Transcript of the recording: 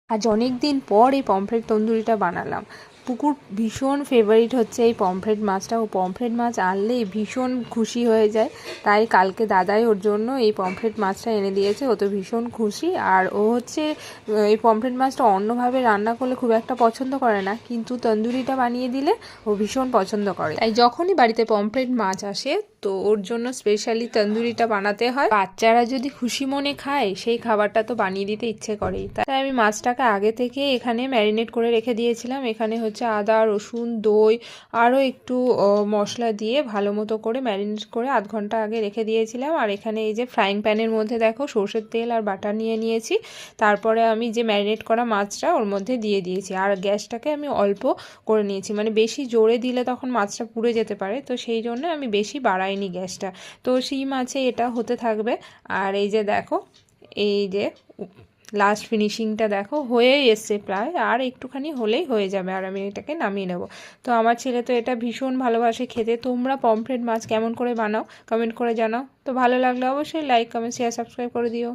আজ অনেক দিন পর এই পমফ্রেট তন্দুরিটা বানালাম। পুকুর ভীষণ ফেভারিট হচ্ছে এই পমফ্রেট মাছটা। ও পমফ্রেট মাছ আনলেই ভীষণ খুশি হয়ে যায়। তাই কালকে দাদাই ওর জন্য এই পমফ্রেট মাছটা এনে দিয়েছে। ও তো ভীষণ খুশি। আর ও হচ্ছে এই পমফ্রেট মাছটা অন্যভাবে রান্না করলে খুব একটা পছন্দ করে না, কিন্তু তন্দুরিটা বানিয়ে দিলে ও ভীষণ পছন্দ করে। তাই যখনই বাড়িতে পমফ্রেট মাছ আসে তো ওর জন্য স্পেশালি তন্দুরিটা বানাতে হয়। বাচ্চারা যদি খুশি মনে খায় সেই খাবারটা তো বানিয়ে দিতে ইচ্ছে করেই। তাই আমি মাছটাকে আগে থেকে এখানে ম্যারিনেট করে রেখে দিয়েছিলাম। এখানে হচ্ছে আদা, রসুন, দই আরও একটু মশলা দিয়ে ভালো মতো করে ম্যারিনেট করে আধ ঘন্টা আগে রেখে দিয়েছিলাম। আর এখানে এই যে ফ্রাইং প্যানের মধ্যে দেখো সর্ষের তেল আর বাটার নিয়ে নিয়েছি। তারপরে আমি যে ম্যারিনেট করা মাছটা ওর মধ্যে দিয়ে দিয়েছি। আর গ্যাসটাকে আমি অল্প করে নিয়েছি, মানে বেশি জোরে দিলে তখন মাছটা পুড়ে যেতে পারে, তো সেই জন্য আমি বেশি বাড়াইনি গ্যাসটা। তো সেই মাছে এটা হতে থাকবে। আর এই যে দেখো, এই যে লাস্ট ফিনিশিংটা দেখো হয়েই এসছে প্রায়, আর একটুখানি হলেই হয়ে যাবে আর আমি এটাকে নামিয়ে নেব। তো আমার ছেলে তো এটা ভীষণ ভালোবাসে খেতে। তোমরা পমফ্রেট মাছ কেমন করে বানাও কমেন্ট করে জানাও। তো ভালো লাগলে অবশ্যই লাইক, কমেন্ট, শেয়ার, সাবস্ক্রাইব করে দিও।